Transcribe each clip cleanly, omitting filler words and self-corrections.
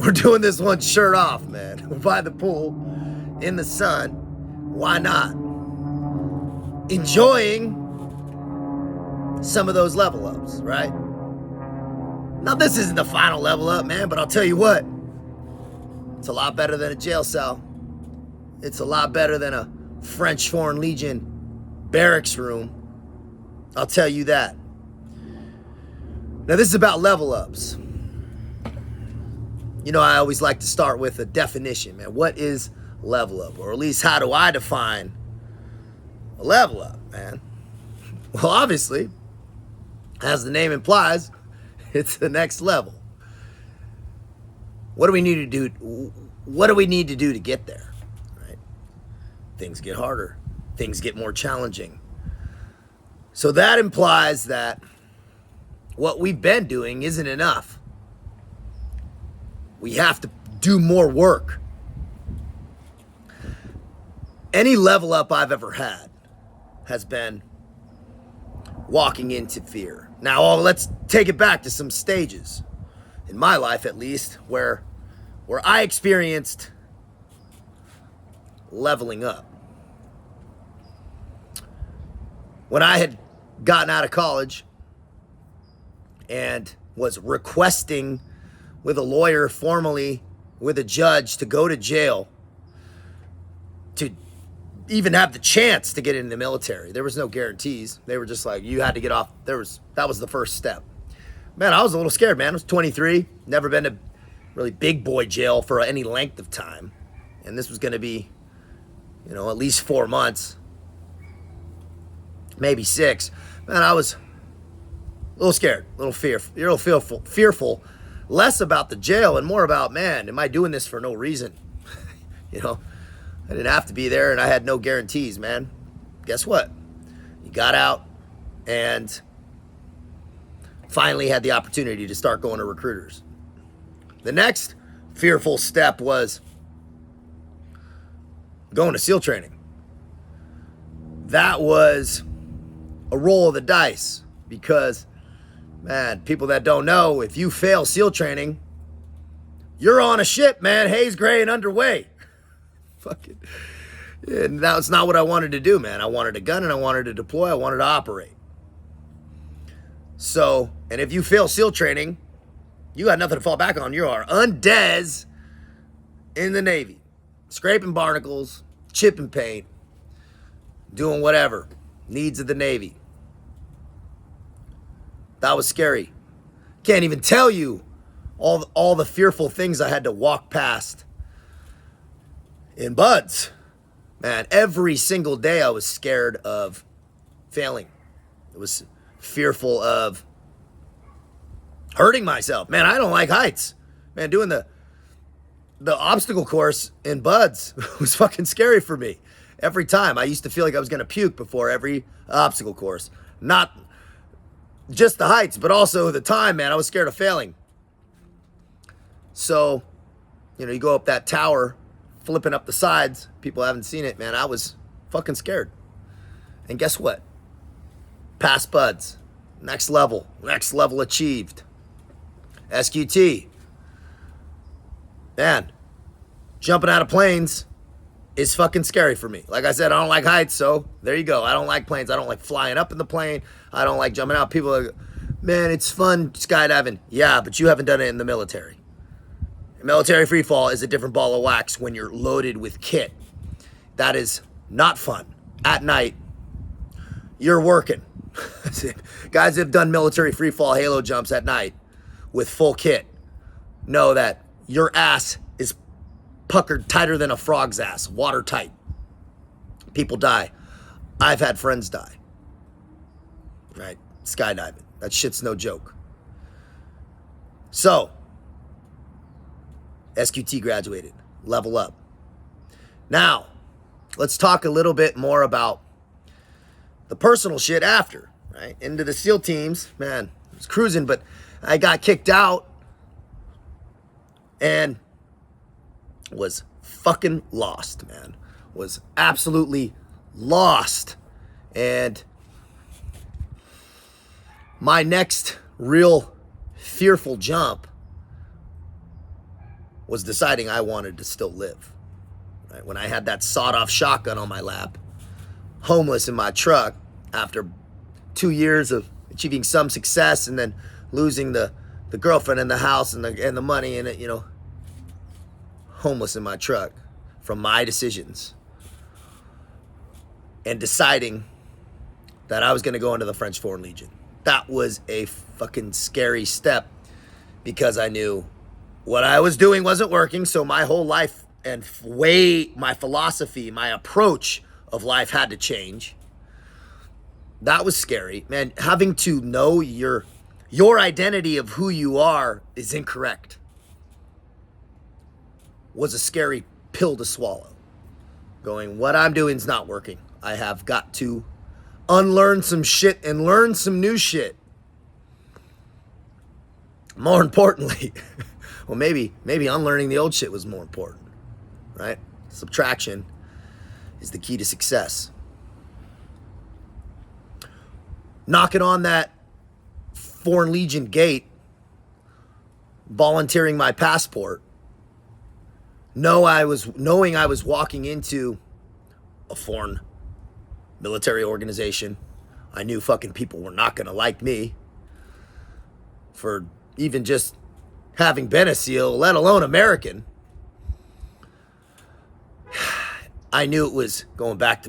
We're doing this one shirt off, man. We're by the pool, in the sun. Why not? Enjoying some of those level ups, right? Now, this isn't the final level up, man, but I'll tell you what. It's a lot better than a jail cell. It's a lot better than a French Foreign Legion barracks room. I'll tell you that. Now, this is about level ups. You know, I always like to start with a definition, man. What is level up? Or at least how do I define a level up, man? Well, obviously, as the name implies, it's the next level. What do we need to do? What do we need to do to get there? Right? Things get harder. Things get more challenging. So that implies that what we've been doing isn't enough. We have to do more work. Any level up I've ever had has been walking into fear. Now, let's take it back to some stages, in my life at least, where I experienced leveling up. When I had gotten out of college and was requesting with a lawyer, formally with a judge, to go to jail, to even have the chance to get in the military. There was no guarantees. They were just like, you had to get off. That was the first step. Man, I was a little scared, man. I was 23, never been to really big boy jail for any length of time. And this was going to be, at least 4 months, maybe 6. Man, I was a little scared, a little fearful, less about the jail and more about, man, am I doing this for no reason? I didn't have to be there and I had no guarantees, man. Guess what? You got out and finally had the opportunity to start going to recruiters. The next fearful step was going to SEAL training. That was a roll of the dice because, man, people that don't know, if you fail SEAL training, you're on a ship, man, haze gray and underway. Fucking, and that's not what I wanted to do, man. I wanted a gun and I wanted to deploy. I wanted to operate. So, and if you fail SEAL training, you got nothing to fall back on. You are undez in the Navy, scraping barnacles, chipping paint, doing whatever needs of the Navy. That was scary. Can't even tell you all the fearful things I had to walk past in buds. Man, every single day I was scared of failing. I was fearful of hurting myself. Man, I don't like heights. Man, doing the obstacle course in buds was fucking scary for me. Every time I used to feel like I was going to puke before every obstacle course. Not just the heights, but also the time, man. I was scared of failing. So, you go up that tower, flipping up the sides. People haven't seen it, man. I was fucking scared. And guess what? Past buds. Next level achieved. SQT. Man, jumping out of planes is fucking scary for me. Like I said, I don't like heights, so there you go. I don't like planes. I don't like flying up in the plane. I don't like jumping out. People are, man, it's fun skydiving. Yeah, but you haven't done it in the military. Military free fall is a different ball of wax when you're loaded with kit. That is not fun. At night, you're working. Guys that have done military free fall halo jumps at night with full kit know that your ass is puckered tighter than a frog's ass, watertight. People die. I've had friends die. Right? Skydiving. That shit's no joke. So, SQT graduated. Level up. Now, let's talk a little bit more about the personal shit after, right? Into the SEAL teams. Man, I was cruising, but I got kicked out and was fucking lost, man. Was absolutely lost. And my next real fearful jump was deciding I wanted to still live. Right? When I had that sawed-off shotgun on my lap, homeless in my truck after 2 years of achieving some success and then losing the girlfriend and the house and the money and it, homeless in my truck from my decisions and deciding that I was going to go into the French Foreign Legion. That was a fucking scary step because I knew what I was doing wasn't working. So my whole life and my philosophy, my approach of life had to change. That was scary, man. Having to know your identity of who you are is incorrect was a scary pill to swallow. Going, what I'm doing is not working. I have got to unlearn some shit and learn some new shit. More importantly, well, maybe unlearning the old shit was more important, right? Subtraction is the key to success. Knocking on that Foreign Legion gate, volunteering my passport, knowing I was walking into a foreign military organization. I knew fucking people were not gonna like me for even just having been a SEAL, let alone American. I knew it was going back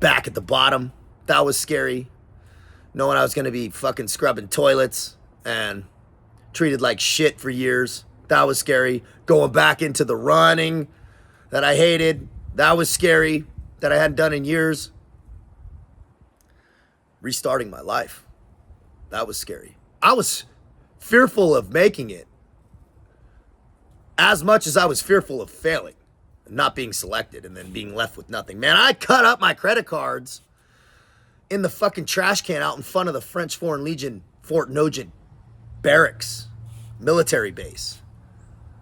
at the bottom. That was scary. Knowing I was gonna be fucking scrubbing toilets and treated like shit for years. That was scary. Going back into the running that I hated. That was scary. That I hadn't done in years. Restarting my life. That was scary. I was fearful of making it as much as I was fearful of failing and not being selected and then being left with nothing. Man, I cut up my credit cards in the fucking trash can out in front of the French Foreign Legion Fort Nugent barracks, military base.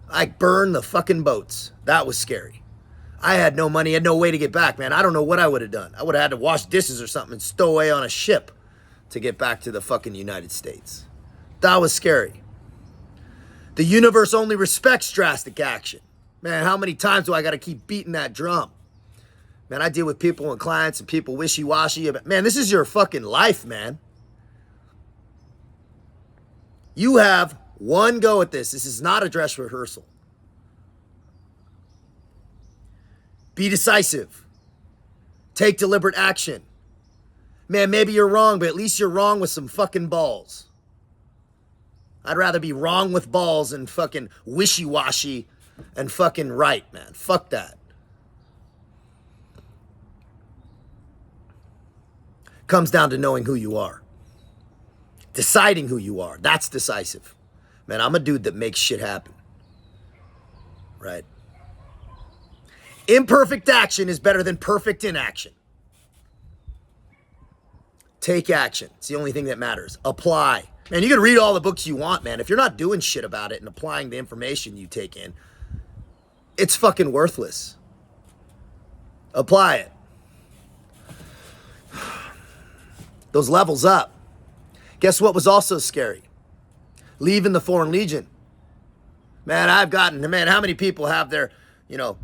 I burned the fucking boats. That was scary. I had no money, had no way to get back, man. I don't know what I would have done. I would have had to wash dishes or something and stow away on a ship to get back to the fucking United States. That was scary. The universe only respects drastic action. Man, how many times do I got to keep beating that drum? Man, I deal with people and clients and people wishy-washy. Man, this is your fucking life, man. You have one go at this. This is not a dress rehearsal. Be decisive. Take deliberate action. Man, maybe you're wrong, but at least you're wrong with some fucking balls. I'd rather be wrong with balls and fucking wishy-washy and fucking right, man. Fuck that. Comes down to knowing who you are. Deciding who you are. That's decisive. Man, I'm a dude that makes shit happen. Right? Imperfect action is better than perfect inaction. Take action. It's the only thing that matters. Apply. Man, you can read all the books you want, man. If you're not doing shit about it and applying the information you take in, it's fucking worthless. Apply it. Those levels up. Guess what was also scary? Leaving the Foreign Legion. Man, how many people have their,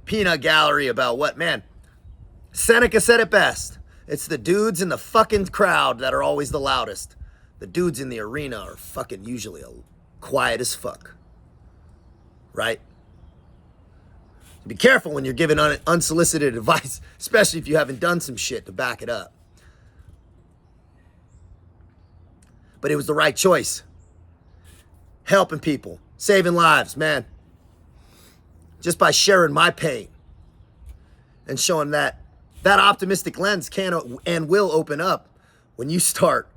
peanut gallery about what, man? Seneca said it best. It's the dudes in the fucking crowd that are always the loudest. The dudes in the arena are fucking usually quiet as fuck. Right? Be careful when you're giving unsolicited advice, especially if you haven't done some shit to back it up. But it was the right choice. Helping people, saving lives, man. Just by sharing my pain and showing that optimistic lens can and will open up when you start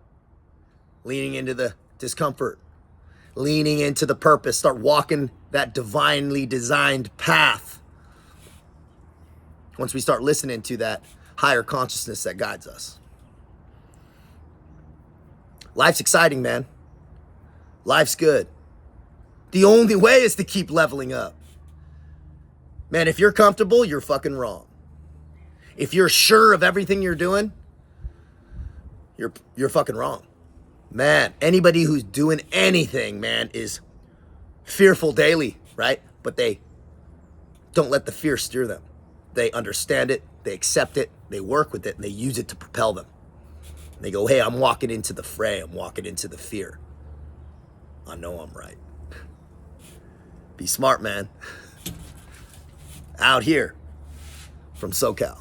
leaning into the discomfort, leaning into the purpose, start walking that divinely designed path. Once we start listening to that higher consciousness that guides us. Life's exciting, man. Life's good. The only way is to keep leveling up. Man, if you're comfortable, you're fucking wrong. If you're sure of everything you're doing, you're fucking wrong. Man, anybody who's doing anything, man, is fearful daily, right? But they don't let the fear steer them. They understand it, they accept it, they work with it, and they use it to propel them. And they go, hey, I'm walking into the fray, I'm walking into the fear. I know I'm right. Be smart, man. Out here from SoCal.